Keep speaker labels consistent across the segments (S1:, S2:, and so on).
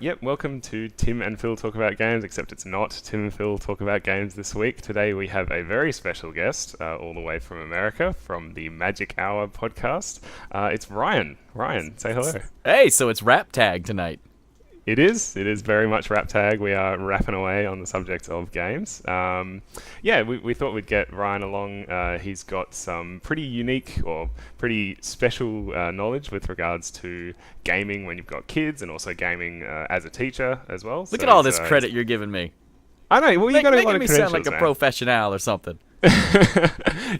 S1: yep, welcome to Tim and Phil Talk About Games, except it's not Tim and Phil Talk About Games this week. Today we have a very special guest, all the way from America, from the Magic Hour podcast. It's Ryan. Ryan, say hello.
S2: Hey, so it's Rap Tag tonight.
S1: It is very much rap tag. We are rapping away on the subject of games. We thought we'd get Ryan along. He's got some pretty unique or pretty special knowledge with regards to gaming when you've got kids, and also gaming as a teacher as well.
S2: Look at all this credit you're giving me.
S1: I know. Well, you got a lot of
S2: Making me
S1: credentials,
S2: sound like a
S1: man.
S2: professional or something.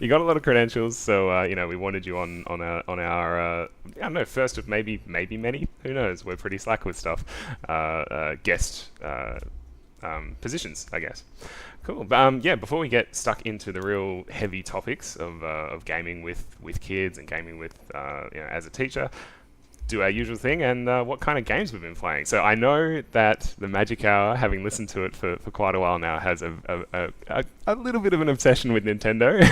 S1: You got a lot of credentials, so we wanted you on our I don't know, first of maybe many. Who knows? We're pretty slack with stuff. Guest positions, I guess. Cool. But before we get stuck into the real heavy topics of gaming with kids and gaming with as a teacher, do our usual thing and what kind of games we've been playing. So I know that the Magic Hour, having listened to it for quite a while now, has a little bit of an obsession with Nintendo.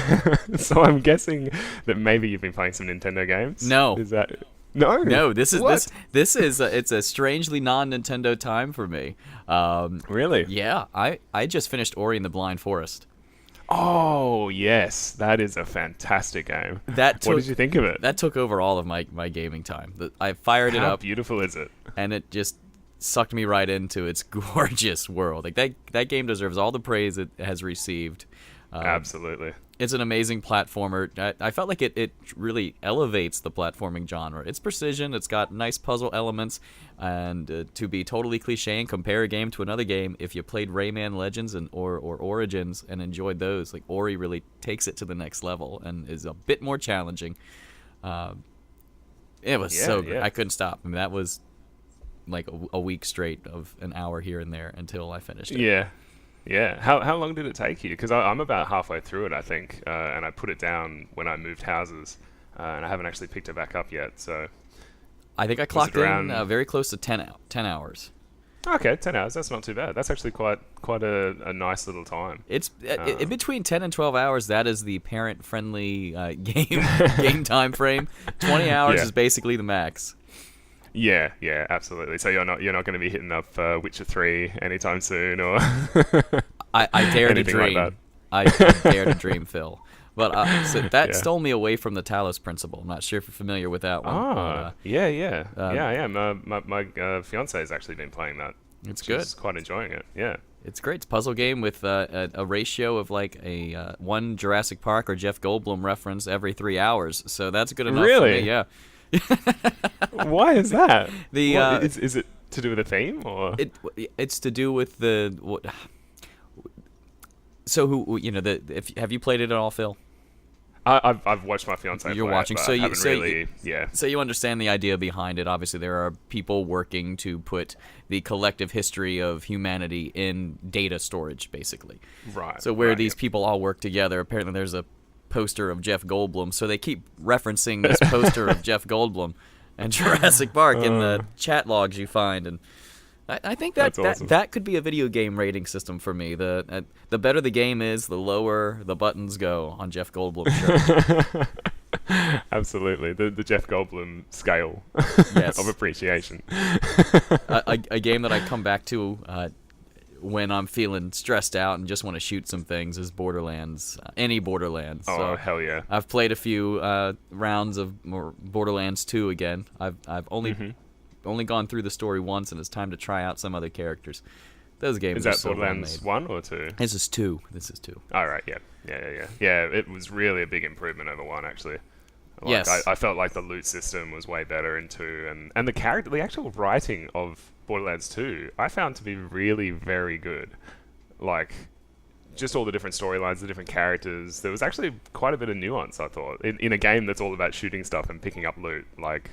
S1: So I'm guessing that maybe you've been playing some Nintendo games.
S2: No.
S1: Is that... No?
S2: No, this is
S1: What?
S2: this is it's a strangely non-Nintendo time for me.
S1: Really?
S2: Yeah, I just finished Ori and the Blind Forest.
S1: Oh, yes. That is a fantastic game. What did you think of it?
S2: That took over all of my gaming time. I fired it
S1: How
S2: up,
S1: beautiful is it?
S2: and it just sucked me right into its gorgeous world. Like that game deserves all the praise it has received.
S1: Absolutely.
S2: It's an amazing platformer. I felt like it really elevates the platforming genre. It's precision, it's got nice puzzle elements, and to be totally cliche and compare a game to another game, if you played Rayman Legends or Origins and enjoyed those, like Ori really takes it to the next level and is a bit more challenging. It was so good.
S1: Yeah.
S2: I couldn't stop. I mean, that was like a week straight of an hour here and there until I finished it.
S1: Yeah. Yeah. How long did it take you? Because I'm about halfway through it, I think, and I put it down when I moved houses, and I haven't actually picked it back up yet. So
S2: I think I clocked in
S1: around-
S2: very close to 10 hours.
S1: okay, 10 hours. That's not too bad. That's actually quite a nice little time.
S2: It's in between 10 and 12 hours. That is the parent-friendly game time frame. 20 hours
S1: Yeah.
S2: is basically the max.
S1: Yeah, absolutely. So you're not going to be hitting up Witcher 3 anytime soon, or
S2: I dare to
S1: Anything like
S2: dream.
S1: that.
S2: I dare to dream, Phil. But so that
S1: Yeah.
S2: stole me away from the Talos Principle. I'm not sure if you're familiar with that one.
S1: yeah, I am. My fiance has actually been playing that.
S2: It's
S1: She's
S2: good.
S1: quite enjoying it. Yeah.
S2: It's great. It's a puzzle game with a ratio of like a one Jurassic Park or Jeff Goldblum reference every 3 hours. So that's good enough for
S1: Really?
S2: me. Yeah.
S1: Why is that?
S2: The,
S1: is it to do with a theme, or
S2: It's to do with the what. So have you played it at all, Phil?
S1: I've watched my fiance
S2: You're
S1: play
S2: watching,
S1: it, but
S2: so
S1: I
S2: you-
S1: haven't
S2: so you-
S1: really, yeah.
S2: So you understand the idea behind it. Obviously, there are people working to put the collective history of humanity in data storage, basically.
S1: Right.
S2: So where
S1: right,
S2: these
S1: yeah.
S2: people all work together, apparently there's a poster of Jeff Goldblum. So they keep referencing this poster of Jeff Goldblum and Jurassic Park in the chat logs you find. And I think
S1: That's awesome.
S2: that could be a video game rating system for me. The better the game is, the lower the buttons go on Jeff Goldblum's show.
S1: Absolutely, the Jeff Goldblum scale
S2: Yes.
S1: of appreciation.
S2: A game that I come back to when I'm feeling stressed out and just want to shoot some things is Borderlands. Any Borderlands.
S1: Oh,
S2: So
S1: hell yeah.
S2: I've played a few rounds of more Borderlands 2 again. I've only gone through the story once, and it's time to try out some other characters. Those games
S1: Is
S2: are
S1: that
S2: so well
S1: Borderlands
S2: made.
S1: 1 or 2?
S2: This is 2.
S1: All right, yeah. Yeah, it was really a big improvement over 1, actually. Like,
S2: Yes.
S1: I felt like the loot system was way better in 2, and the actual writing of Borderlands 2, I found to be really very good. Like, just all the different storylines, the different characters. There was actually quite a bit of nuance, I thought, in a game that's all about shooting stuff and picking up loot. Like,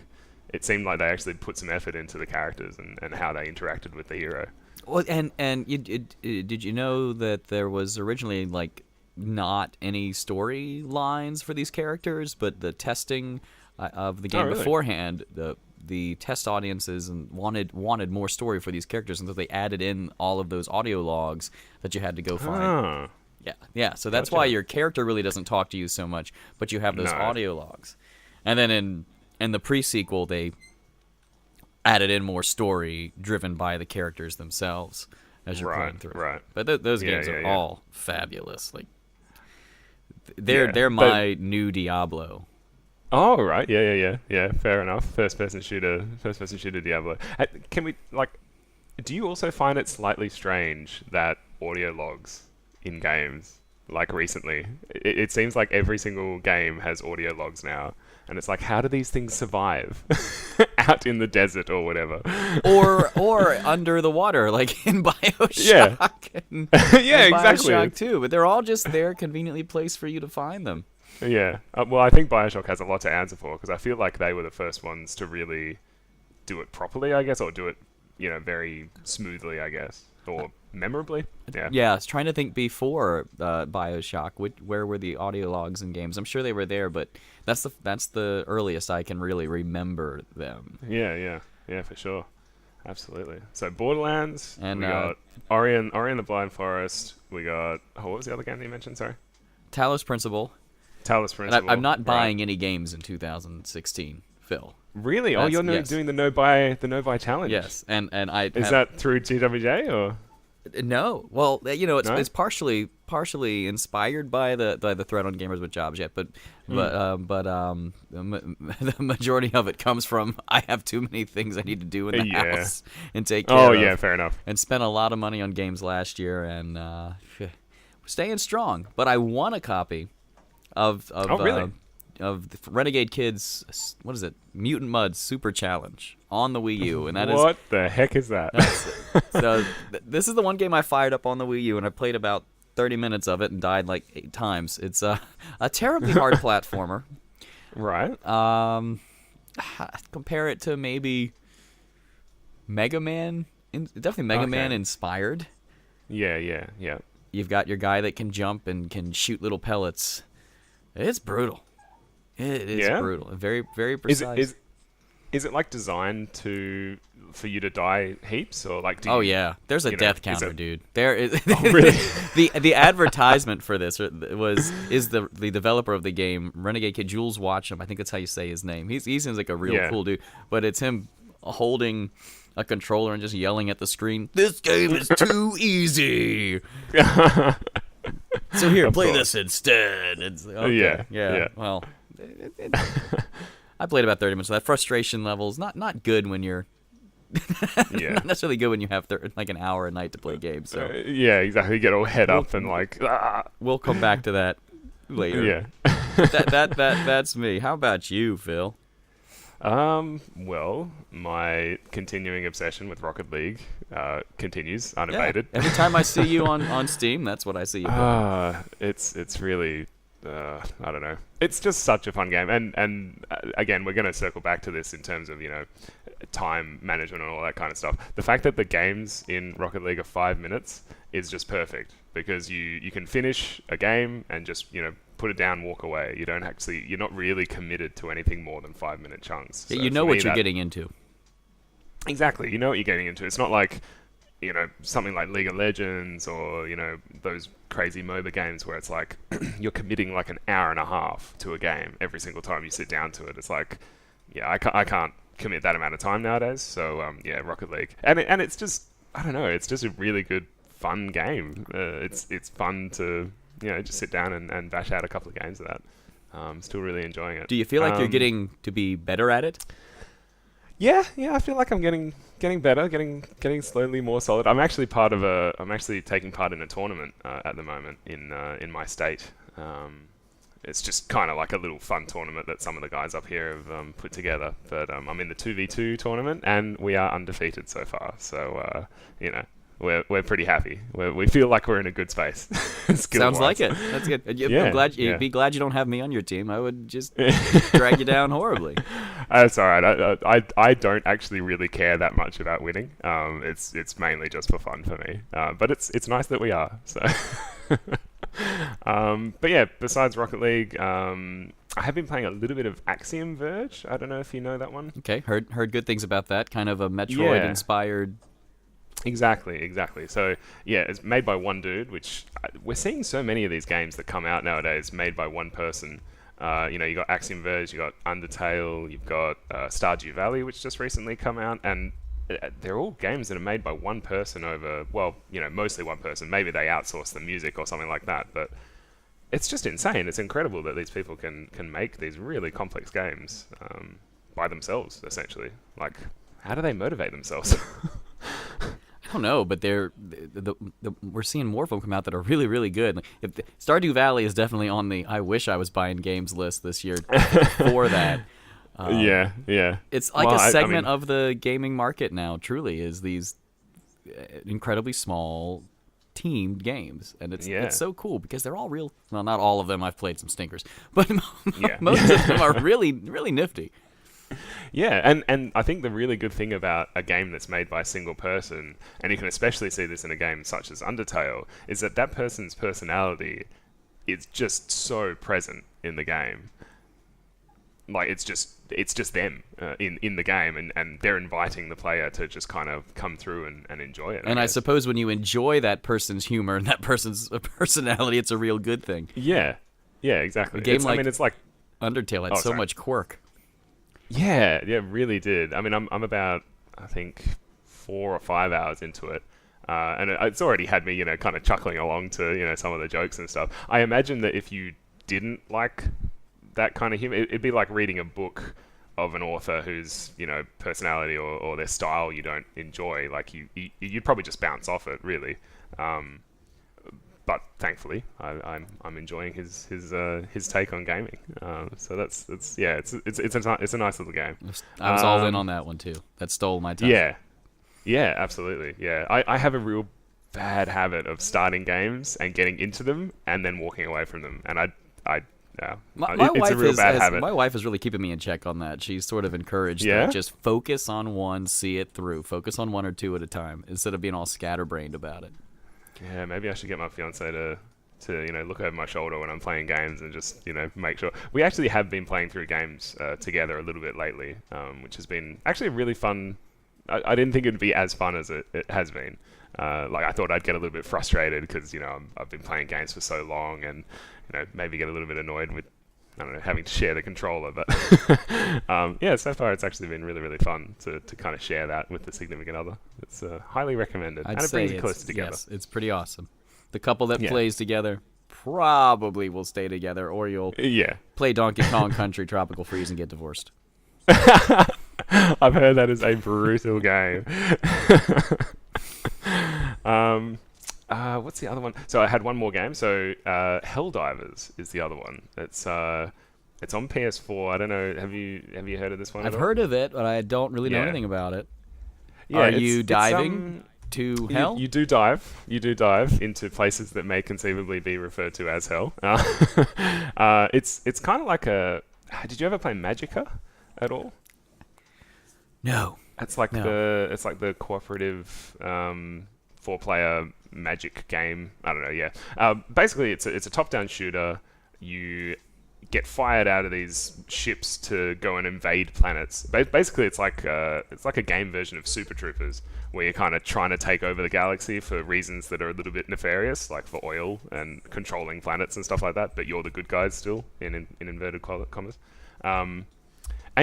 S1: it seemed like they actually put some effort into the characters and how they interacted with the hero.
S2: Well, and did you know that there was originally like not any storylines for these characters, but the testing of the game
S1: really?
S2: beforehand, the test audiences and wanted more story for these characters, and so they added in all of those audio logs that you had to go find.
S1: Ah,
S2: Yeah. So that's
S1: Gotcha.
S2: why your character really doesn't talk to you so much, but you have those
S1: No.
S2: audio logs. And then in the pre-sequel, they added in more story driven by the characters themselves as you're playing through.
S1: Right.
S2: But those
S1: Yeah,
S2: games
S1: yeah,
S2: are
S1: yeah.
S2: all fabulous. Like they're
S1: Yeah,
S2: my new Diablo.
S1: Oh, right. Yeah. Fair enough. First-person shooter Diablo. Can we like? Do you also find it slightly strange that audio logs in games, like recently, it seems like every single game has audio logs now, and it's like, how do these things survive out in the desert or whatever?
S2: or under the water, like in Bioshock.
S1: Yeah.
S2: And,
S1: Yeah,
S2: and
S1: exactly.
S2: Bioshock too, but they're all just there, conveniently placed for you to find them.
S1: Yeah. Well, I think Bioshock has a lot to answer for because I feel like they were the first ones to really do it properly, I guess, or do it, very smoothly, I guess, or memorably. Yeah.
S2: Yeah, I was trying to think before Bioshock, where were the audio logs in games? I'm sure they were there, but that's the earliest I can really remember them.
S1: Yeah, for sure. Absolutely. So Borderlands,
S2: And
S1: we got Ori and the Blind Forest, we got, what was the other game that you mentioned, sorry?
S2: Talos Principle.
S1: Talos
S2: And
S1: Principle.
S2: I'm not
S1: right.
S2: buying any games in 2016, Phil.
S1: Really? Oh, you're
S2: yes.
S1: doing the no buy challenge.
S2: Yes, and I
S1: Is that through GWJ or?
S2: No. Well, it's
S1: No?
S2: it's partially inspired by the thread on Gamers with Jobs yet, but the majority of it comes from I have too many things I need to do in the house and take care of.
S1: Oh yeah, fair enough.
S2: And spent a lot of money on games last year and staying strong. But I won a copy of
S1: really?
S2: Of the Renegade Kids, what is it? Mutant Mud Super Challenge on the Wii U, and that is
S1: what the heck is that?
S2: this is the one game I fired up on the Wii U, and I played about 30 minutes of it and died like 8 times. It's a terribly hard platformer.
S1: Right.
S2: Compare it to maybe Mega Man. Definitely Mega Man inspired.
S1: Yeah.
S2: You've got your guy that can jump and can shoot little pellets. It's brutal. It is brutal. Very, very precise.
S1: Is it like designed for you to die heaps or like? Do you,
S2: oh yeah, there's a death counter, dude. There is.
S1: Oh, really?
S2: the advertisement for this is the developer of the game, Renegade Kid, Jules Watcham. I think that's how you say his name. He seems like a real cool dude, but it's him holding a controller and just yelling at the screen. This game is too easy. So here, play this instead. It's okay. Yeah. Well, I played about 30 minutes. So that frustration level is not good when you're not necessarily good when you have like an hour a night to play games. So
S1: yeah, exactly. You get all head up and like.
S2: We'll come back to that later.
S1: Yeah.
S2: That's me. How about you, Phil?
S1: Well, my continuing obsession with Rocket League continues unabated.
S2: Yeah. Every time I see you on Steam, that's what I see you playing.
S1: It's really I don't know. It's just such a fun game, and again, we're going to circle back to this in terms of time management and all that kind of stuff. The fact that the games in Rocket League are 5 minutes is just perfect because you can finish a game and just put it down, walk away. You're not really committed to anything more than 5 minute chunks. So
S2: you know what you're getting into.
S1: Exactly, you know what you're getting into. It's not like something like League of Legends or those crazy MOBA games where it's like you're committing like an hour and a half to a game every single time you sit down to it. It's like, I can't commit that amount of time nowadays. So Rocket League, and it's just, I don't know, it's just a really good fun game. It's fun to just sit down and bash out a couple of games of that. Still really enjoying it.
S2: Do you feel like you're getting to be better at it?
S1: Yeah, I feel like I'm getting better, getting slowly more solid. I'm actually taking part in a tournament at the moment in my state. It's just kind of like a little fun tournament that some of the guys up here have put together. But I'm in the 2v2 tournament and we are undefeated so far. So we're pretty happy. We feel like we're in a good space.
S2: Sounds like it. That's good. I'm glad be glad you don't have me on your team. I would just drag you down horribly.
S1: It's all right. I don't actually really care that much about winning. It's mainly just for fun for me. But it's nice that we are. So. But yeah, besides Rocket League, I have been playing a little bit of Axiom Verge. I don't know if you know that one.
S2: Okay, heard good things about that. Kind of a Metroid-inspired.
S1: Exactly. So yeah, it's made by one dude, which we're seeing so many of these games that come out nowadays made by one person. You got Axiom Verge, you got Undertale, you've got Stardew Valley, which just recently come out, and they're all games that are made by one person over, well, mostly one person. Maybe they outsource the music or something like that, but it's just insane. It's incredible that these people can make these really complex games by themselves, essentially. Like, how do they motivate themselves?
S2: I don't know, but we're seeing more of them come out that are really, really good. Stardew Valley is definitely on the I wish I was buying games list this year for that.
S1: Yeah.
S2: It's like a segment of the gaming market now, truly, is these incredibly small teamed games. And it's so cool because they're all real. Well, not all of them. I've played some stinkers. But most of them are really, really nifty.
S1: Yeah, and I think the really good thing about a game that's made by a single person, and you can especially see this in a game such as Undertale, is that person's personality is just so present in the game. Like, it's just them in the game, and they're inviting the player to just kind of come through and enjoy it.
S2: And I suppose when you enjoy that person's humor and that person's personality, it's a real good thing.
S1: Yeah, exactly.
S2: A game
S1: it's like
S2: Undertale had so much quirk.
S1: Yeah, really did. I mean, I'm about, I think, 4 or 5 hours into it, and it's already had me, kind of chuckling along to, some of the jokes and stuff. I imagine that if you didn't like that kind of humor, it'd be like reading a book of an author whose, personality or their style you don't enjoy. Like, you'd probably just bounce off it, really. But thankfully, I'm enjoying his take on gaming. So it's a nice little game.
S2: I was all in on that one too. That stole my time.
S1: Yeah, absolutely. Yeah, I have a real bad habit of starting games and getting into them and then walking away from them. And it's a real bad habit.
S2: My wife is really keeping me in check on that. She's sort of encouraged that just focus on one, see it through. Focus on one or two at a time instead of being all scatterbrained about it.
S1: Yeah, maybe I should get my fiance to look over my shoulder when I'm playing games and just make sure. We actually have been playing through games together a little bit lately, which has been actually really fun. I didn't think it'd be as fun as it has been. Like, I thought I'd get a little bit frustrated because I've been playing games for so long and maybe get a little bit annoyed with, I don't know, having to share the controller. But so far it's actually been really, really fun to kind of share that with the significant other. It's highly recommended.
S2: I'd
S1: and it
S2: say
S1: brings you closer together.
S2: Yes, it's pretty awesome. The couple that plays together probably will stay together, or you'll play Donkey Kong Country Tropical Freeze and get divorced.
S1: I've heard that is a brutal game. What's the other one? So I had one more game. So Helldivers is the other one. It's on PS4. I don't know. Have you heard of this one?
S2: I've heard of it, but I don't really know anything about it.
S1: Yeah,
S2: Are you diving to hell?
S1: You do dive. You do dive into places that may conceivably be referred to as hell. It's kind of like a. Did you ever play Magicka at all?
S2: No.
S1: It's like the cooperative 4-player Magic game. I don't know. Yeah. Basically, it's a top-down shooter. You get fired out of these ships to go and invade planets. Basically, it's like a game version of Super Troopers, where you're kind of trying to take over the galaxy for reasons that are a little bit nefarious, like for oil and controlling planets and stuff like that. But you're the good guys still, in inverted commas. And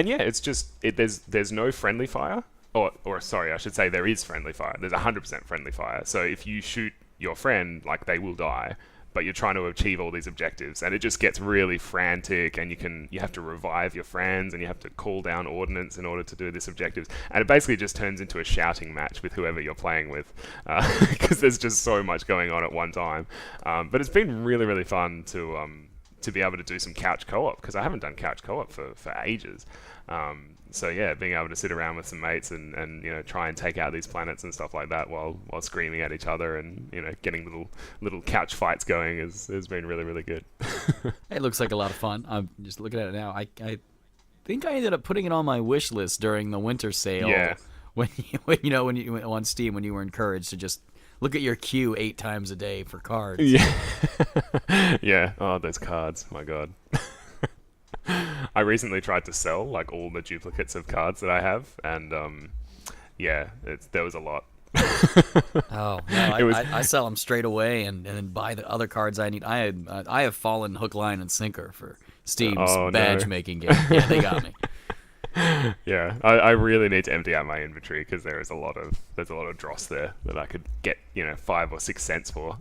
S1: yeah, it's just there's no friendly fire. Or sorry, I should say there is friendly fire. There's 100% friendly fire. So if you shoot your friend, like, they will die, but you're trying to achieve all these objectives, and it just gets really frantic, and you have to revive your friends, and you have to call down ordnance in order to do this objectives, and it basically just turns into a shouting match with whoever you're playing with, because there's just so much going on at one time. But it's been really, really fun to be able to do some couch co-op, because I haven't done couch co-op for ages. So yeah, being able to sit around with some mates and try and take out these planets and stuff like that while screaming at each other and getting little couch fights going has been really, really good.
S2: It looks like a lot of fun. I'm just looking at it now. I think I ended up putting it on my wish list during the winter sale.
S1: Yeah.
S2: When you on Steam, when you were encouraged to just look at your queue 8 times a day for cards.
S1: Yeah. Yeah. Oh, those cards. My God. I recently tried to sell like all the duplicates of cards that I have, and there was a lot.
S2: Oh no, I sell them straight away and then buy the other cards I need. I have fallen hook, line, and sinker for Steam's
S1: Oh, no.
S2: badge making game. Yeah, they got me.
S1: Yeah, I really need to empty out my inventory because there's a lot of dross there that I could get 5 or 6 cents for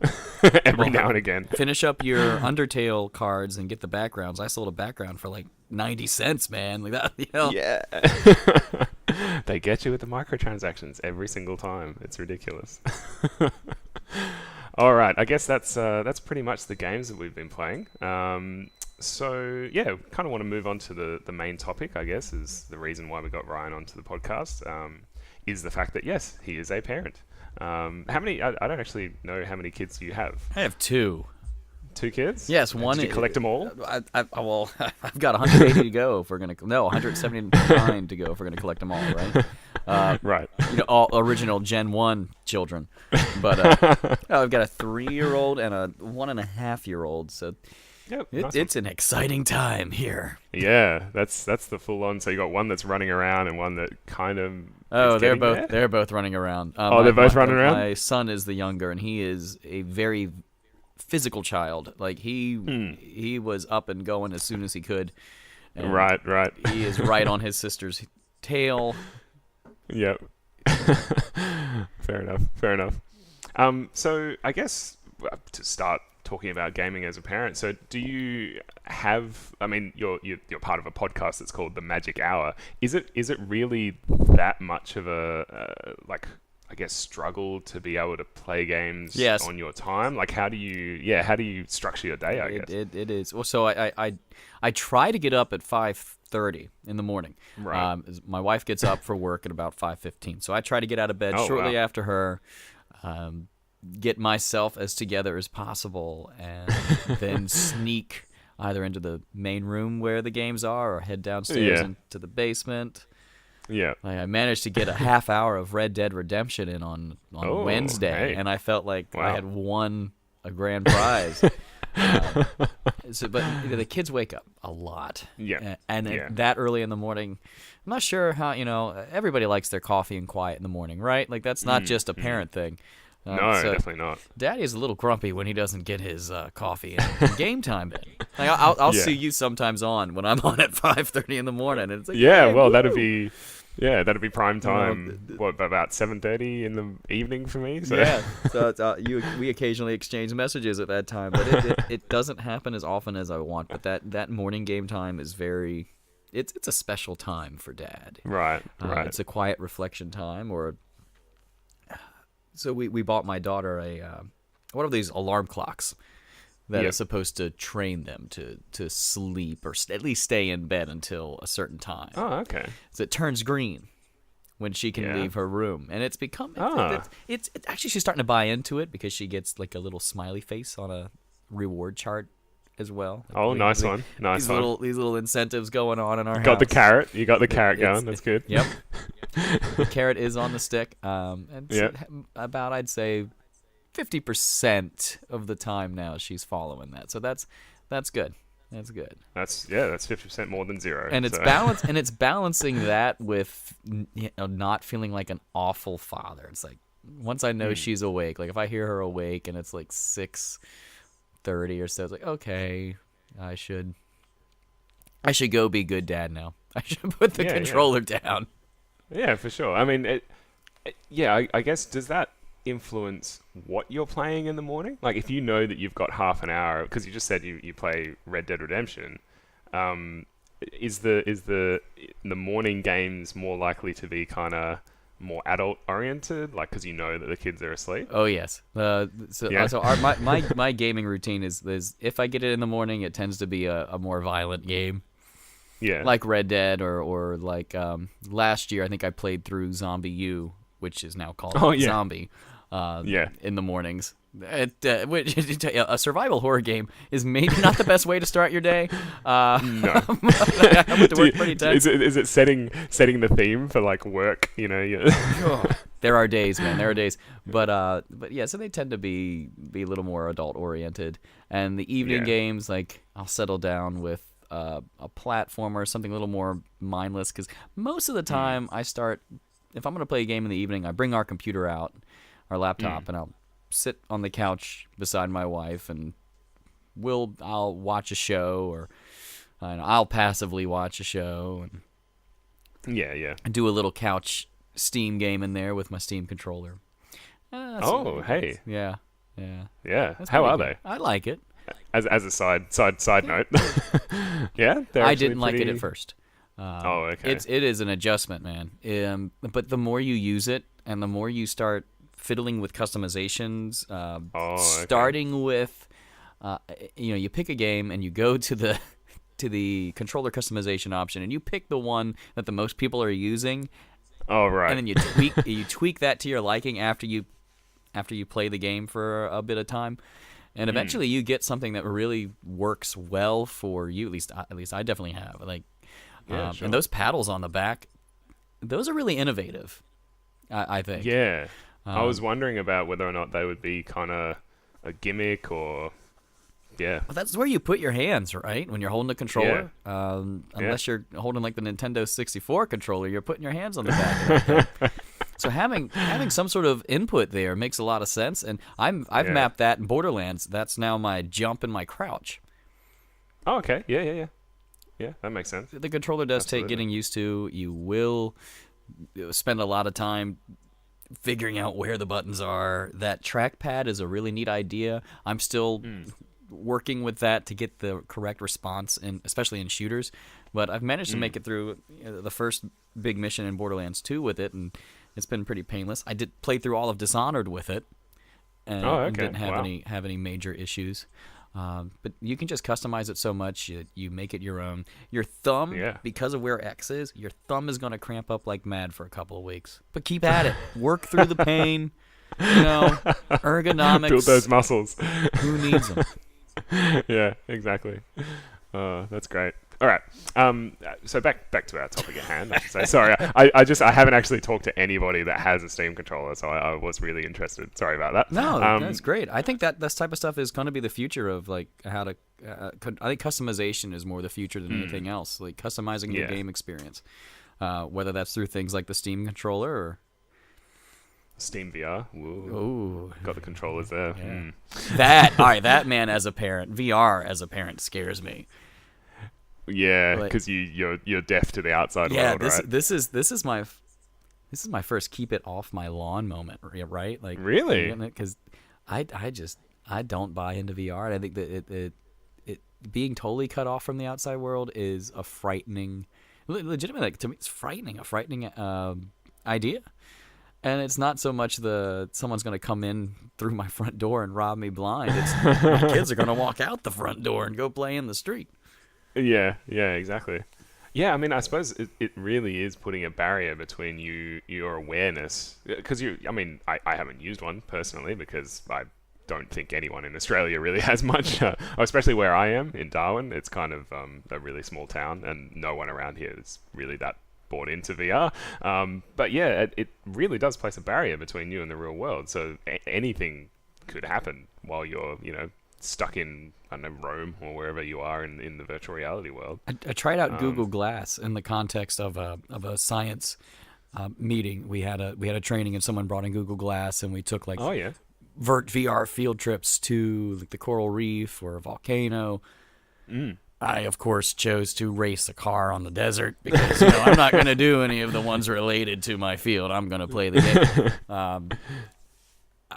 S1: every now and again.
S2: Finish up your Undertale cards and get the backgrounds. I sold a background for like 90 cents, man. Like that,
S1: Yeah. They get you with the microtransactions every single time. It's ridiculous. All right, I guess that's pretty much the games that we've been playing. So yeah, kind of want to move on to the main topic. I guess is the reason why we got Ryan onto the podcast. Is the fact that yes, he is a parent. How many? I don't actually know how many kids you have.
S2: I have 2.
S1: 2 kids?
S2: Yes, one.
S1: Did you collect them all?
S2: Well, I've got 180 to go if we're gonna. No, 179 to go if we're gonna collect them all, right?
S1: Right.
S2: All original Gen 1 children. But I've got a 3-year-old and a 1.5-year-old. So
S1: Yep,
S2: it's an exciting time here.
S1: Yeah, that's the full on. So you got one that's running around and one that kind of.
S2: Oh,
S1: is
S2: they're
S1: getting
S2: both
S1: there?
S2: running around.
S1: They're both running around?
S2: My son is the younger, and he is a very physical child. Like he was up and going as soon as he could. And
S1: Right.
S2: He is right on his sister's tail.
S1: Yep. Fair enough. So I guess to start talking about gaming as a parent. So do you have? I mean, you're part of a podcast that's called The Magic Hour. Is it really that much of a I guess struggle to be able to play games on your time? Like how do you structure your day? I guess
S2: it is. Well, so I try to get up at 5:30 in the morning.
S1: Right.
S2: My wife gets up for work at about 5:15, so I try to get out of bed shortly after her. Get myself as together as possible, and then sneak either into the main room where the games are, or head downstairs into the basement.
S1: Yeah.
S2: Like I managed to get a half hour of Red Dead Redemption in on Wednesday,
S1: hey.
S2: and I felt like
S1: Wow.
S2: I had won a grand prize. But the kids wake up a lot, and that early in the morning, I'm not sure how. Everybody likes their coffee and quiet in the morning, right? Like that's not just a parent thing.
S1: No,
S2: so
S1: definitely not.
S2: Daddy is a little grumpy when he doesn't get his coffee and game time in. Like I'll see you sometimes on when I'm on at 5:30 in the morning, and it's like
S1: that'd be prime time. What about 7:30 in the evening for me? So.
S2: Yeah, so we occasionally exchange messages at that time, but it doesn't happen as often as I want. But that morning game time is it's a special time for Dad.
S1: Right.
S2: It's a quiet reflection time, So we bought my daughter one of these alarm clocks that is supposed to train them to sleep or at least stay in bed until a certain time.
S1: Oh, okay.
S2: So it turns green when she can leave her room, and it's become it's actually she's starting to buy into it because she gets like a little smiley face on a reward chart as well.
S1: Oh, nice one.
S2: These little incentives going on in our house.
S1: Got the carrot. You got the carrot going. That's good.
S2: Yep. The carrot is on the stick. About I'd say 50% of the time now she's following that. So that's good. That's good.
S1: That's 50% more than 0.
S2: And it's balance and it's balancing that with not feeling like an awful father. It's like once I know she's awake, like if I hear her awake and it's like 6:30 or so, it's like okay, I should go be good dad now. I should put the controller down.
S1: Yeah, for sure. I mean, I guess, does that influence what you're playing in the morning? Like, if you know that you've got half an hour, because you just said you play Red Dead Redemption, is the morning games more likely to be kind of more adult oriented, like because you know that the kids are asleep?
S2: Oh yes. My gaming routine is if I get it in the morning, it tends to be a more violent game.
S1: Yeah.
S2: Like Red Dead or like last year I think I played through Zombie U, which is now called Zombie. In the mornings. A survival horror game is maybe not the best way to start your day.
S1: No.
S2: I went to work pretty tense.
S1: Is it setting the theme for like work?
S2: There are days, man. There are days, but yeah. So they tend to be a little more adult oriented, and the evening games, like I'll settle down with a platformer, something a little more mindless. Because most of the time, if I'm gonna play a game in the evening, I bring our computer out, our laptop, and I'll sit on the couch beside my wife, and I'll watch a show, or I'll passively watch a show and do a little couch Steam game in there with my Steam controller.
S1: Hey.
S2: Yeah.
S1: Yeah. How are they?
S2: I like it.
S1: As a side note. Yeah, they're
S2: I didn't like it at first.
S1: Okay.
S2: It is an adjustment, man. But the more you use it, and the more you start fiddling with customizations, starting with, you pick a game and you go to the controller customization option, and you pick the one that the most people are using.
S1: Oh, right.
S2: And then you tweak that to your liking after you play the game for a bit of time. And eventually you get something that really works well for you. At least I definitely have.
S1: Sure.
S2: And those paddles on the back, those are really innovative, I think.
S1: Yeah. I was wondering about whether or not they would be kind of a gimmick or... Yeah.
S2: Well, that's where you put your hands, right? When you're holding the controller. Unless you're holding like the Nintendo 64 controller, you're putting your hands on the back. So having some sort of input there makes a lot of sense, and I've mapped that in Borderlands. That's now my jump and my crouch.
S1: Oh, okay. Yeah. Yeah, that makes sense.
S2: The controller does take getting used to. You will spend a lot of time figuring out where the buttons are. That trackpad is a really neat idea. I'm still working with that to get the correct response, especially in shooters. But I've managed to make it through the first big mission in Borderlands 2 with it, and it's been pretty painless. I did play through all of Dishonored with it, and didn't have any major issues. But you can just customize it so much. You make it your own. Your thumb, because of where X is, your thumb is going to cramp up like mad for a couple of weeks. But keep at it. Work through the pain. Ergonomics.
S1: Build those muscles.
S2: Who needs them?
S1: Yeah, exactly. That's great. All right. So back to our topic at hand. I should say. Sorry, I haven't actually talked to anybody that has a Steam controller, so I was really interested. Sorry about that.
S2: No, that's great. I think that this type of stuff is going to be the future of like how to. I think customization is more the future than anything else. Like customizing the game experience, whether that's through things like the Steam controller or
S1: Steam VR.
S2: Ooh.
S1: Got the controllers there.
S2: Yeah. That man as a parent, VR as a parent scares me.
S1: Yeah, because you're deaf to the outside world, right?
S2: This is my first keep it off my lawn moment, right? Like
S1: really,
S2: because I don't buy into VR. And I think that it being totally cut off from the outside world is a frightening, legitimately, like to me, it's frightening, a frightening idea. And it's not so much someone's going to come in through my front door and rob me blind. It's my kids are going to walk out the front door and go play in the street.
S1: Yeah, exactly. Yeah, I mean, I suppose it really is putting a barrier between your awareness. Because I haven't used one personally because I don't think anyone in Australia really has much, especially where I am in Darwin. It's kind of a really small town and no one around here is really that bought into VR. But yeah, it really does place a barrier between you and the real world. So anything could happen while you're, stuck in, I don't know, Rome or wherever you are in the virtual reality world.
S2: I tried out Google Glass in the context of a science meeting. We had a training and someone brought in Google Glass and we took Vert VR field trips to the coral reef or a volcano. I, of course, chose to race a car on the desert because I'm not going to do any of the ones related to my field. I'm going to play the game.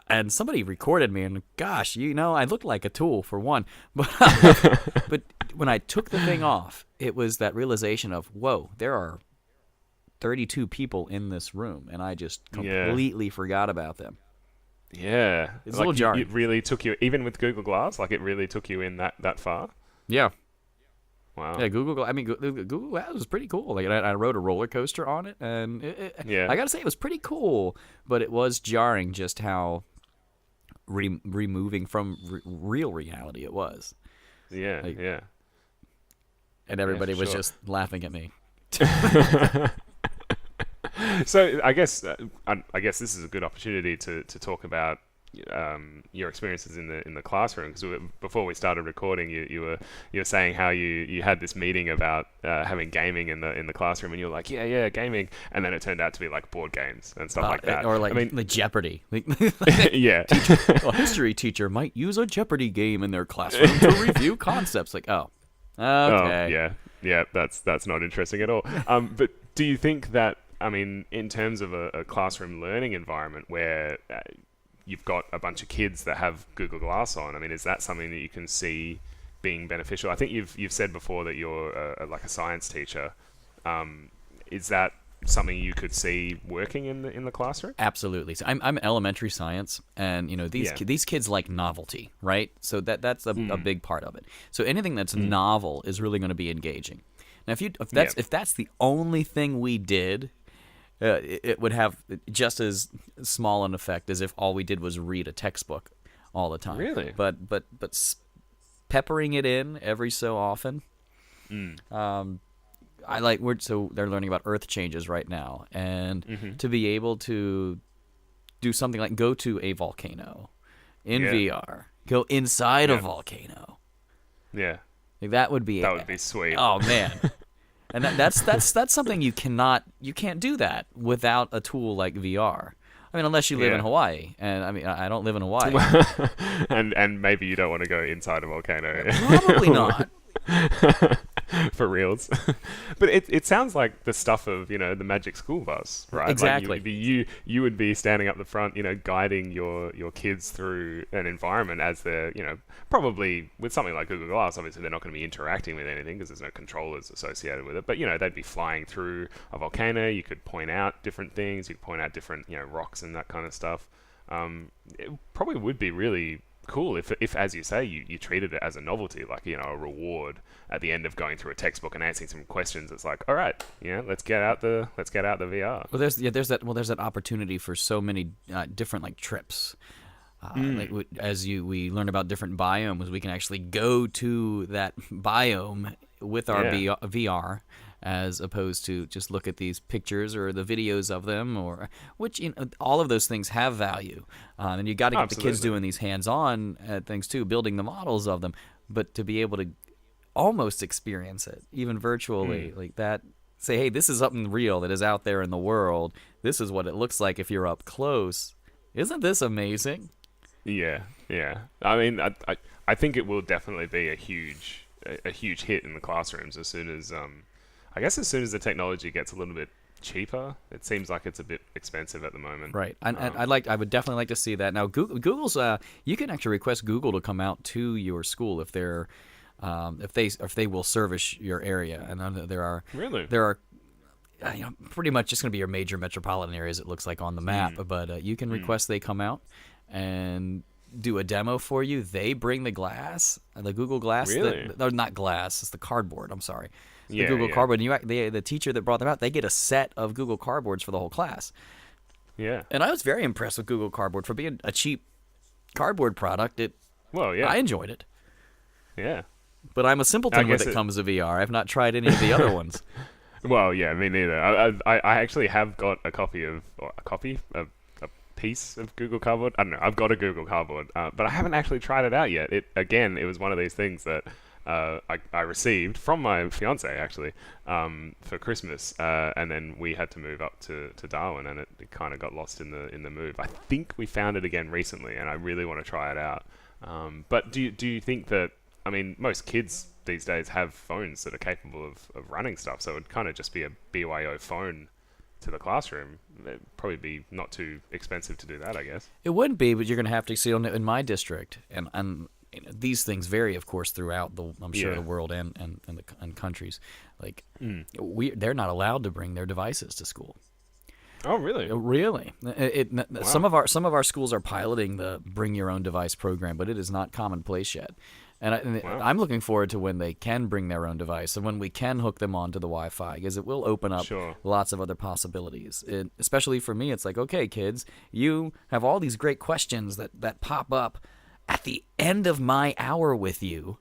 S2: And somebody recorded me, and gosh, I looked like a tool for one. But but when I took the thing off, it was that realization of, whoa, there are 32 people in this room, and I just completely forgot about them.
S1: Yeah.
S2: It's a little jarring.
S1: It really took you, even with Google Glass, it really took you in that far?
S2: Yeah.
S1: Wow.
S2: Yeah, Google Glass was pretty cool. Like I rode a roller coaster on it, and I gotta say it was pretty cool. But it was jarring just how removing from real reality it was.
S1: Yeah, yeah.
S2: And everybody was just laughing at me.
S1: So I guess this is a good opportunity to talk about your experiences in the classroom, because before we started recording, you were saying how you had this meeting about having gaming in the classroom, and you were like, yeah, gaming, and then it turned out to be like board games and stuff like that,
S2: or like Jeopardy.
S1: Yeah,
S2: a history teacher might use a Jeopardy game in their classroom to review concepts. Like, oh,
S1: Oh,
S2: Okay.
S1: yeah, yeah. That's not interesting at all. But do you think that, I mean, in terms of a classroom learning environment where you've got a bunch of kids that have Google Glass on, I mean, is that something that you can see being beneficial? I think you've said before that you're like a science teacher. Is that something you could see working in the classroom?
S2: Absolutely. So I'm elementary science, and these
S1: Yeah.
S2: these kids like novelty, right? So that's a big part of it. So anything that's novel is really going to be engaging. Now,
S1: Yeah.
S2: if that's the only thing we did, it would have just as small an effect as if all we did was read a textbook all the time.
S1: Really?
S2: But peppering it in every so often. I like so they're learning about Earth changes right now, and to be able to do something like go to a volcano in
S1: Yeah.
S2: VR, go inside a
S1: Yeah.
S2: volcano.
S1: Yeah.
S2: Like, that would be
S1: Sweet.
S2: Oh man. And that's something you can't do that without a tool like VR. I mean, unless you live in
S1: Yeah.
S2: Hawaii, and I mean, I don't live in Hawaii.
S1: and maybe you don't want to go inside a volcano.
S2: Probably not.
S1: For reals. But it sounds like the stuff of, the Magic School Bus, right?
S2: Exactly.
S1: Like you would be standing up the front, guiding your kids through an environment as they're, probably with something like Google Glass. Obviously, they're not going to be interacting with anything because there's no controllers associated with it. But, they'd be flying through a volcano. You could point out different things. You could point out different, rocks and that kind of stuff. It probably would be really cool if as you say, you treated it as a novelty, like, a reward at the end of going through a textbook and answering some questions. It's like, all right, let's get out the VR.
S2: Well, there's that opportunity for so many different like trips. We learn about different biomes, we can actually go to that biome with our
S1: Yeah.
S2: VR, as opposed to just look at these pictures or the videos of them, or which all of those things have value, and you got to get the kids
S1: Absolutely.
S2: doing these hands-on things too, building the models of them, but to be able to almost experience it, even virtually, like that. Say, hey, this is something real that is out there in the world. This is what it looks like if you're up close. Isn't this amazing?
S1: Yeah, yeah. I mean, I think it will definitely be a huge hit in the classrooms as soon as I guess as soon as the technology gets a little bit cheaper. It seems like it's a bit expensive at the moment.
S2: Right. And I would definitely like to see that. Now, Google's you can actually request Google to come out to your school if they're if they will service your area. And there are
S1: Really?
S2: pretty much just going to be your major metropolitan areas, it looks like on the map. But you can request they come out and do a demo for you. They bring the glass, the Google Glass.
S1: Really?
S2: Not glass, it's the cardboard. I'm sorry. It's
S1: Yeah,
S2: the Google
S1: yeah.
S2: Cardboard. And the teacher that brought them out, they get a set of Google Cardboards for the whole class.
S1: Yeah.
S2: And I was very impressed with Google Cardboard for being a cheap cardboard product.
S1: Well, yeah.
S2: I enjoyed it.
S1: Yeah.
S2: But I'm a simpleton when
S1: guess
S2: it
S1: it-
S2: comes to VR. I've not tried any of the other ones.
S1: Well, yeah, me neither. I actually have got a piece of Google Cardboard. I don't know. I've got a Google Cardboard, but I haven't actually tried it out yet. It was one of these things that I received from my fiance actually for Christmas, and then we had to move up to Darwin, and it kind of got lost in the move. I think we found it again recently, and I really want to try it out. But do you think that, I mean, most kids these days have phones that are capable of running stuff, so it would kind of just be a BYO phone to the classroom. It'd probably be not too expensive to do that, I guess.
S2: It wouldn't be, but you're going to have to see in my district, and these things vary, of course, throughout I'm sure
S1: Yeah.
S2: the world and countries. Like they're not allowed to bring their devices to school.
S1: Oh, really?
S2: Really, some of our schools are piloting the bring your own device program, but it is not commonplace yet. And
S1: Wow.
S2: I'm looking forward to when they can bring their own device and when we can hook them onto the Wi-Fi, because it will open up
S1: Sure.
S2: lots of other possibilities. Especially for me, it's like, okay, kids, you have all these great questions that pop up at the end of my hour with you.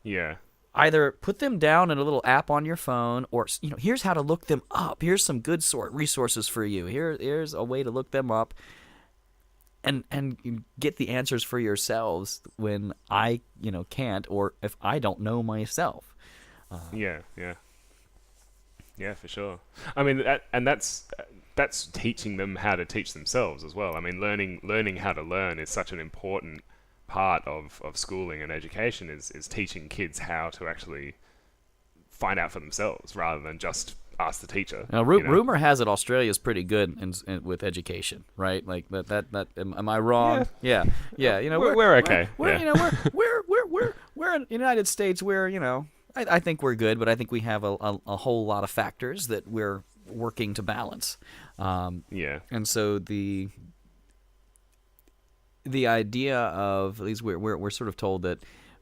S1: Yeah.
S2: Either put them down in a little app on your phone, or here's how to look them up. Here's some good resources for you. Here's a way to look them up, and you get the answers for yourselves when I can't, or if I don't know myself.
S1: Yeah, for sure. I mean, that's teaching them how to teach themselves as well. I mean, learning how to learn is such an important part of schooling and education is teaching kids how to actually find out for themselves rather than just ask the teacher.
S2: Now, rumor has it Australia's pretty good with education, right? Like that. Am I wrong? Yeah. You know,
S1: we're okay.
S2: You know, we're in the United States. We're, you know, I think we're good, but I think we have a whole lot of factors that we're working to balance. And so the idea of, at least we're sort of told that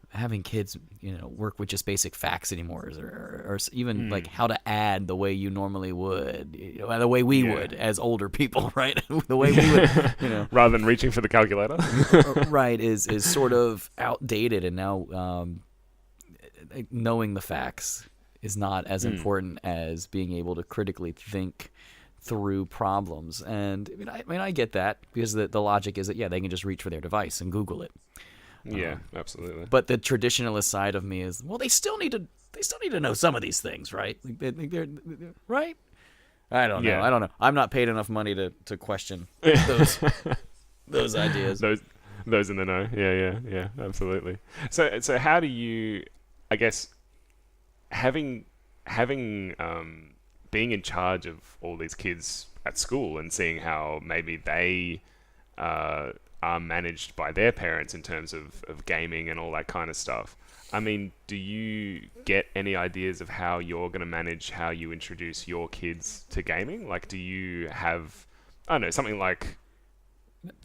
S2: having kids, you know, work with just basic facts anymore, or even like how to add the way you normally would, you know, the way we would as older people, right? The way we would, you know,
S1: rather than reaching for the calculator,
S2: right? Is sort of outdated, and now knowing the facts is not as important as being able to critically think through problems. And I mean, I get that, because the logic is that they can just reach for their device and Google it.
S1: Yeah, absolutely.
S2: But the traditionalist side of me is, well, they still need to know some of these things, right? They're right? I don't know. I don't know. I'm not paid enough money to question those ideas.
S1: Those in the know. Yeah, absolutely. So how do you, I guess, having being in charge of all these kids at school and seeing how maybe they are managed by their parents in terms of gaming and all that kind of stuff. I mean, do you get any ideas of how you're going to manage how you introduce your kids to gaming? Like, do you have, I don't know, something like,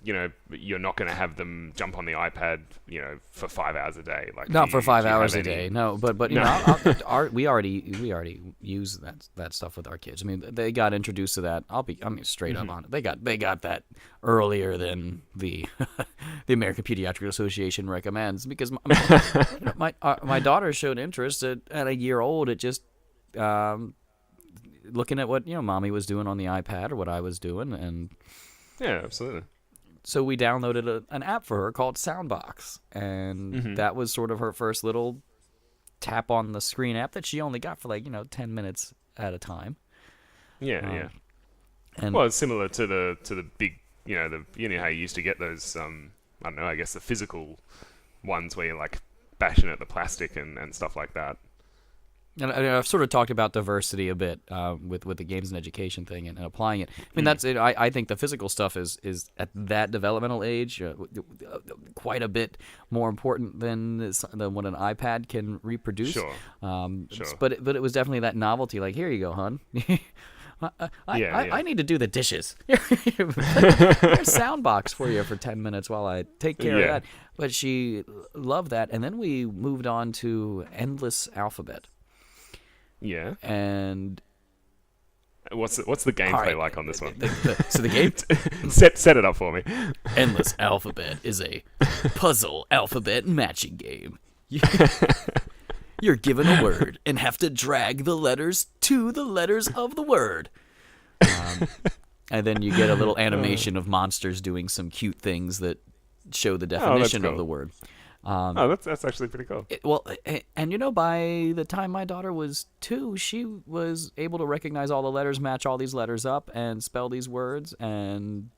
S1: you know, you're not going to have them jump on the iPad, you know, for 5 hours a day. Like,
S2: not for 5 hours a day. No, but you know, we already use that stuff with our kids. I mean, they got introduced to that. I mean, straight up on it. They got that earlier than the the American Pediatric Association recommends, because my daughter showed interest at a year old at just looking at what, you know, mommy was doing on the iPad or what I was doing, and
S1: yeah, absolutely.
S2: So we downloaded an app for her called Soundbox, and that was sort of her first little tap on the screen app that she only got for, like, you know, 10 minutes at a time.
S1: Yeah. And well, it's similar to the big, you know how you used to get those I don't know, I guess the physical ones where you're like bashing at the plastic and stuff like that.
S2: And I've sort of talked about diversity a bit with the games and education thing and applying it. I mean, that's it. I think the physical stuff is at that developmental age quite a bit more important than what an iPad can reproduce.
S1: Sure.
S2: But it was definitely that novelty. Like, here you go, hon. I need to do the dishes. Here's Soundbox for you for 10 minutes while I take care of that. But she loved that, and then we moved on to Endless Alphabet.
S1: Yeah.
S2: And
S1: what's the gameplay like on this one?
S2: So the game
S1: set it up for me.
S2: Endless Alphabet is a puzzle alphabet matching game. You're given a word and have to drag the letters to the letters of the word. And then you get a little animation of monsters doing some cute things that show the definition of the word.
S1: That's actually pretty cool.
S2: And you know, by the time my daughter was 2, she was able to recognize all the letters, match all these letters up, and spell these words. And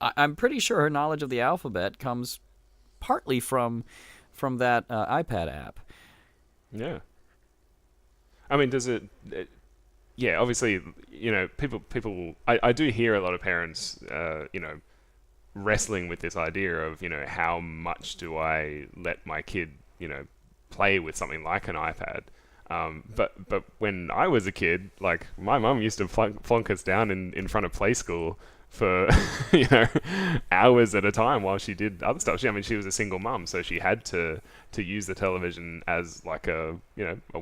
S2: I'm pretty sure her knowledge of the alphabet comes partly from that iPad app.
S1: Yeah. I mean, does it? Yeah, obviously, you know, people. I do hear a lot of parents, you know, wrestling with this idea of, you know, how much do I let my kid, you know, play with something like an iPad. But when I was a kid, like, my mum used to flunk us down in front of play school for, you know, hours at a time while she did other stuff. I mean, she was a single mum, so she had to use the television as like a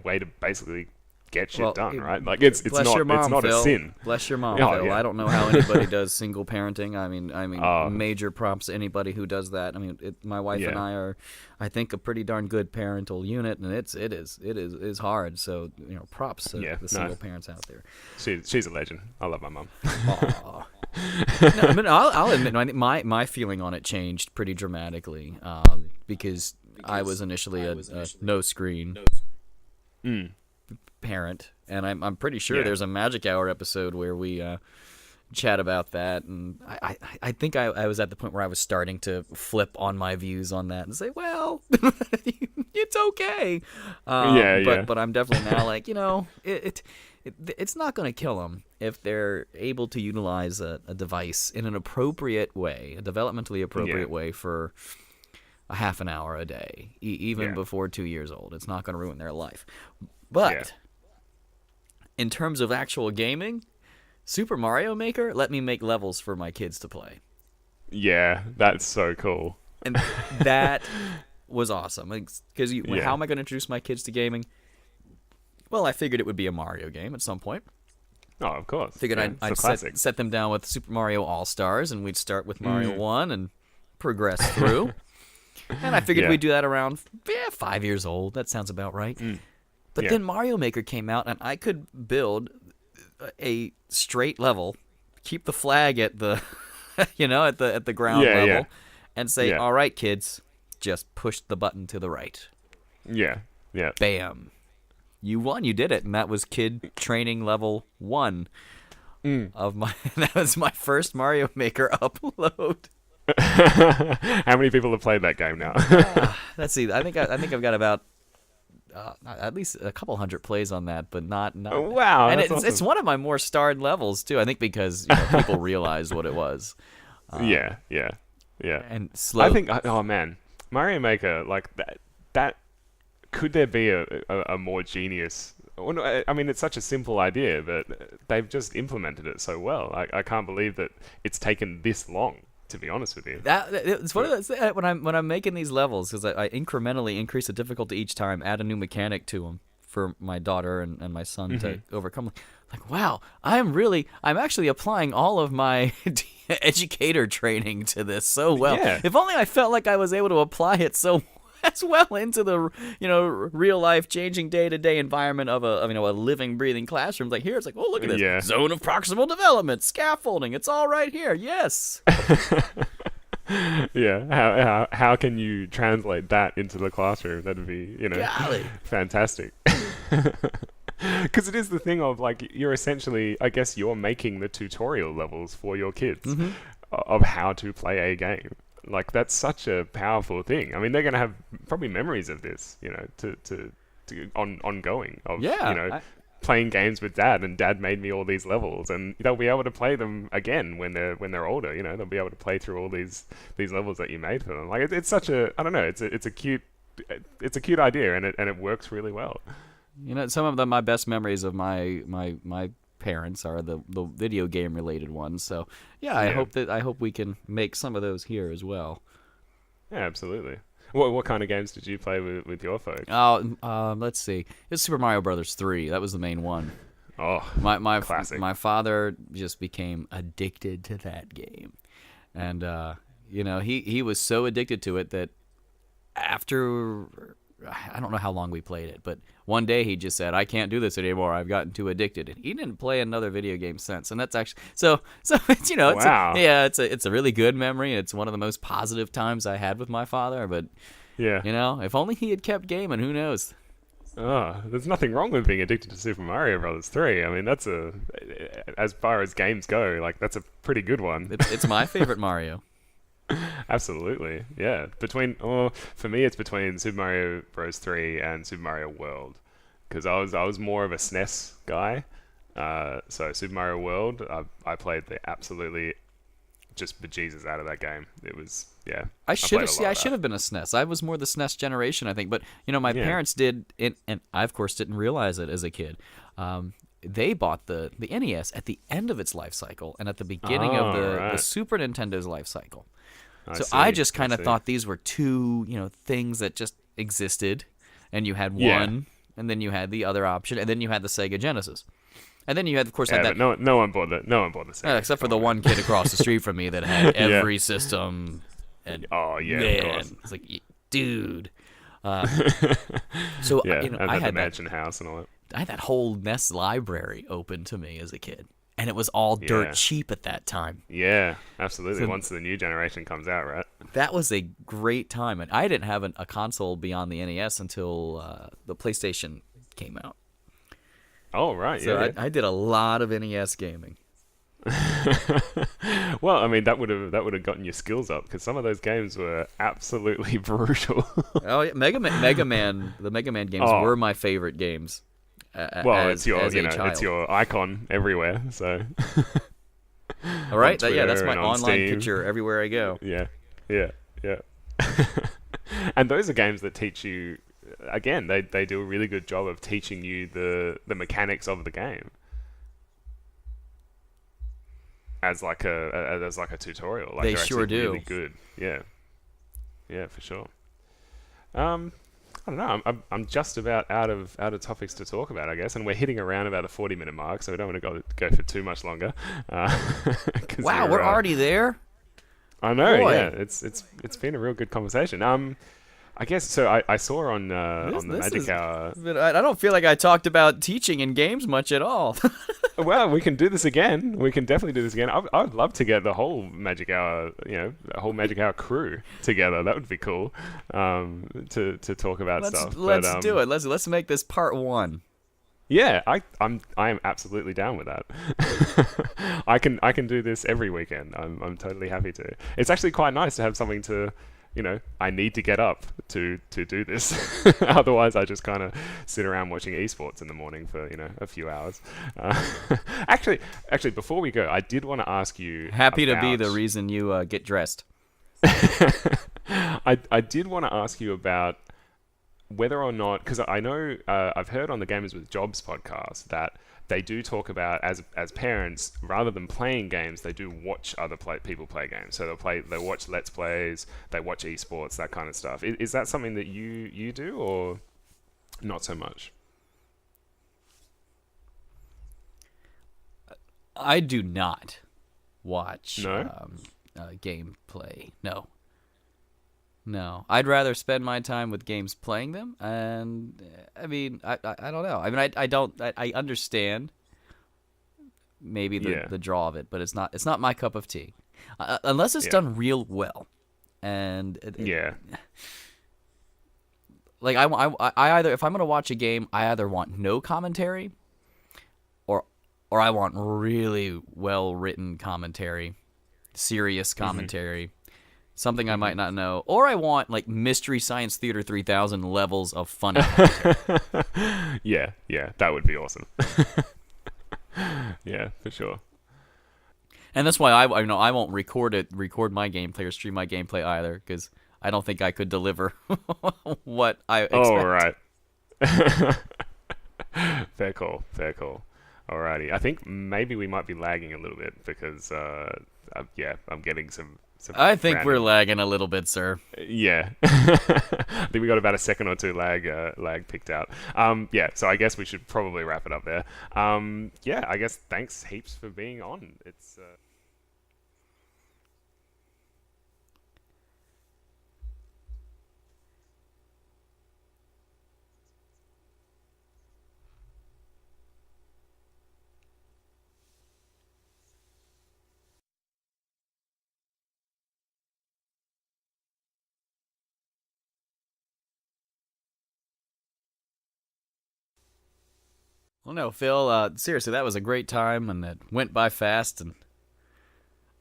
S1: way to basically get shit done, right? Like, it's not a sin.
S2: Bless your mom, Phill. Yeah. I don't know how anybody does single parenting. I mean, major props to anybody who does that. I mean, my wife and I are, I think, a pretty darn good parental unit, and it is hard. So, you know, props to the single parents out there.
S1: She's a legend. I love my mom.
S2: I mean, I'll admit, I think my feeling on it changed pretty dramatically because I was initially a no screen parent, and I'm pretty sure there's a Magic Hour episode where we chat about that. And I think I was at the point where I was starting to flip on my views on that and say, well, it's okay. But I'm definitely now like, it's not going to kill them if they're able to utilize a device in an appropriate way, a developmentally appropriate way for a half an hour a day, even before 2 years old. It's not going to ruin their life. But in terms of actual gaming, Super Mario Maker let me make levels for my kids to play.
S1: Yeah, that's so cool.
S2: And that was awesome. Because how am I going to introduce my kids to gaming? Well, I figured it would be a Mario game at some point.
S1: Oh, of course.
S2: Figured I'd set them down with Super Mario All-Stars, and we'd start with Mario 1 and progress through. And I figured we'd do that around 5 years old. That sounds about right. But then Mario Maker came out, and I could build a straight level, keep the flag at the, at the ground level, and say, all right, kids, just push the button to the right.
S1: Yeah.
S2: Bam. You won. You did it, and that was kid training level 1 of my. That was my first Mario Maker upload.
S1: How many people have played that game now?
S2: Let's see. I think I've got about at least a couple hundred plays on that, but not.
S1: Oh, wow!
S2: And
S1: awesome.
S2: It's one of my more starred levels too. I think because people realized what it was.
S1: Yeah.
S2: And slow.
S1: I think. Oh man, Mario Maker like that. Could there be a more genius? I mean, it's such a simple idea, but they've just implemented it so well. I can't believe that it's taken this long. To be honest with you,
S2: it's one of those when I'm making these levels, because I incrementally increase the difficulty each time, add a new mechanic to them for my daughter and my son to overcome. Like, wow, I'm actually applying all of my educator training to this so well.
S1: Yeah.
S2: If only I felt like I was able to apply it so as well into the real life changing day-to-day environment of a living breathing classroom. Like here it's like, oh, look at this zone of proximal development, scaffolding, it's all right here. Yes.
S1: How can you translate that into the classroom? That'd be fantastic. Because it is the thing of like you're essentially, I guess you're making the tutorial levels for your kids of how to play a game. Like that's such a powerful thing. I mean, they're going to have probably memories of this, to ongoing of playing games with dad, and dad made me all these levels, and they'll be able to play them again when they're older. They'll be able to play through all these levels that you made for them. Like it's such a, I don't know, it's a cute idea, and it works really well.
S2: Some of my best memories of my parents are the video game related ones. So I hope we can make some of those here as well.
S1: Yeah, absolutely. What kind of games did you play with your folks?
S2: Let's see. It's Super Mario Brothers 3. That was the main one.
S1: Oh,
S2: my
S1: classic.
S2: My father just became addicted to that game, and he was so addicted to it that after, I don't know how long we played it, but one day he just said, I can't do this anymore. I've gotten too addicted. And he didn't play another video game since. And that's actually, so it's,
S1: wow.
S2: it's a really good memory. It's one of the most positive times I had with my father. But, if only he had kept gaming, who knows?
S1: Oh, there's nothing wrong with being addicted to Super Mario Brothers 3. I mean, that's as far as games go, like that's a pretty good one.
S2: It's my favorite Mario.
S1: Absolutely, yeah. For me, it's between Super Mario Bros. 3 and Super Mario World, because I was more of a SNES guy. So Super Mario World, I played the absolutely just bejesus out of that game. It was
S2: I should have been a SNES. I was more the SNES generation, I think. But my parents did, and I of course didn't realize it as a kid. They bought the NES at the end of its life cycle and at the beginning of the Super Nintendo's life cycle. I just kind of thought these were two, things that just existed, and you had one, and then you had the other option, and then you had the Sega Genesis, and then you had, of course,
S1: but no one bought the Sega,
S2: except for the one kid across the street from me that had every system. And
S1: man,
S2: it's like, dude.
S1: I had the mansion house and all that.
S2: I had that whole NES library open to me as a kid. And it was all dirt cheap at that time.
S1: Yeah, absolutely. So once the new generation comes out, right?
S2: That was a great time. And I didn't have a console beyond the NES until the PlayStation came out.
S1: Oh, right.
S2: So I did a lot of NES gaming.
S1: Well, I mean, that would have gotten your skills up because some of those games were absolutely brutal.
S2: Oh yeah, Mega Man, the Mega Man games
S1: Oh,
S2: were my favorite games
S1: well, it's your,
S2: as a
S1: it's
S2: child.
S1: your icon everywhere. So
S2: All
S1: on
S2: right, yeah, that's
S1: Twitter
S2: my
S1: and on
S2: online
S1: Steam.
S2: picture everywhere I go.
S1: Yeah, yeah, yeah. And those are games that teach you. Again, they do a really good job of teaching you the mechanics of the game as like a tutorial. Like
S2: They
S1: they're actually
S2: sure
S1: really
S2: do.
S1: good. Yeah, yeah, for sure. Um, I don't know. I'm just about out of topics to talk about, I guess, and we're hitting around about the 40-minute mark, so we don't want to go for too much longer. Because
S2: Wow, we're already there.
S1: I know, yeah,
S2: Boy,
S1: it's been a real good conversation. I guess so. I saw
S2: this
S1: on the
S2: this
S1: Magic
S2: is.
S1: Hour.
S2: I don't feel like I talked about teaching in games much at all.
S1: Well, we can do this again. We can definitely do this again. I'd love to get the whole Magic Hour, the whole Magic Hour crew together. That would be cool. To talk about stuff. But
S2: Let's do it. Let's make this part one.
S1: yeah, I am absolutely down with that. I can do this every weekend. I'm totally happy to. It's actually quite nice to have something to, I need to get up to do this. Otherwise, I just kind of sit around watching esports in the morning for a few hours. Uh, actually, before we go, I did want to ask you
S2: Happy to be
S1: about.
S2: the reason you get dressed.
S1: I did want to ask you about whether or not, because I know I've heard on the Gamers with Jobs podcast that they do talk about as parents, rather than playing games, they do watch other people play games. So they watch Let's Plays, they watch esports, that kind of stuff. Is that something that you do, or not so much?
S2: I do not watch
S1: No.
S2: gameplay. No, no. I'd rather spend my time with games playing them, and I mean, I don't know. I mean, I don't. I understand maybe
S1: Yeah.
S2: the draw of it, but it's not my cup of tea, unless it's
S1: Yeah.
S2: done real well. And
S1: Yeah.
S2: like I either, if I'm gonna watch a game, I either want no commentary, or I want really well written commentary, serious commentary, something I might not know, or I want like Mystery Science Theater 3000 levels of funny.
S1: Yeah. Yeah. That would be awesome. Yeah, for sure.
S2: And that's why I won't record my gameplay or stream my gameplay either, because I don't think I could deliver what I
S1: Oh,
S2: expect.
S1: right. Fair call. Fair call. Alrighty. I think maybe we might be lagging a little bit because, yeah, I'm getting some
S2: I think we're
S1: random.
S2: lagging a little bit, sir.
S1: Yeah. I think we got about a second or two lag picked out. Yeah. So I guess we should probably wrap it up there. Yeah. I guess thanks heaps for being on. It's.
S2: Well, no, Phil. Seriously, that was a great time, and it went by fast. And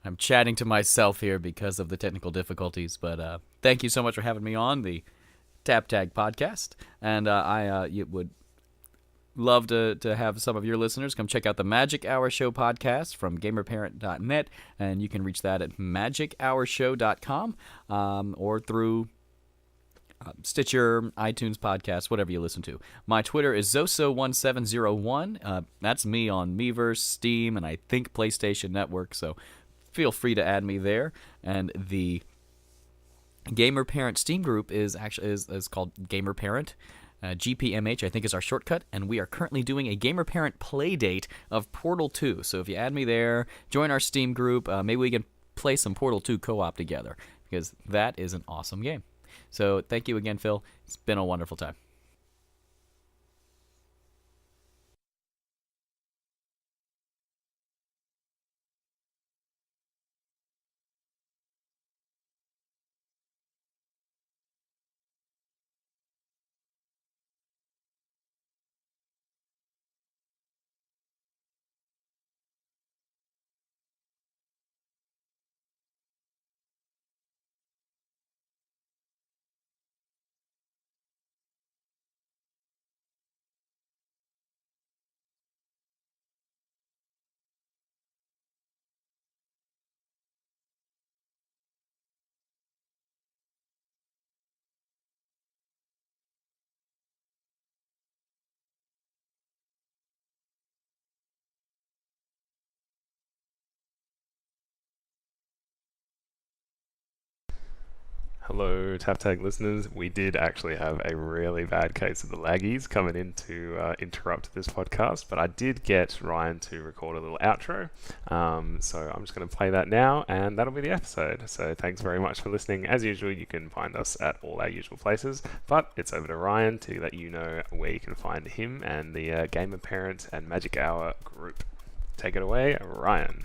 S2: I'm chatting to myself here because of the technical difficulties. But thank you so much for having me on the TAPTAG podcast. And you would love to have some of your listeners come check out the Magic Hour Show podcast from gamerparent.net, and you can reach that at magichourshow.com, or through Stitcher, iTunes podcast, whatever you listen to. My Twitter is Zoso1701. That's me on Miiverse, Steam, and I think PlayStation Network, so feel free to add me there. And the Gamer Parent Steam group is called Gamer Parent. GPMH, I think, is our shortcut, and we are currently doing a Gamer Parent play date of Portal 2. So if you add me there, join our Steam group, maybe we can play some Portal 2 co-op together, because that is an awesome game. So thank you again, Phil. It's been a wonderful time.
S1: Hello, TAPTAG listeners. We did actually have a really bad case of the laggies coming in to interrupt this podcast, but I did get Ryan to record a little outro. So I'm just going to play that now, and that'll be the episode. So thanks very much for listening. As usual, you can find us at all our usual places, but it's over to Ryan to let you know where you can find him and the Gamer Parent and Magic Hour group. Take it away, Ryan.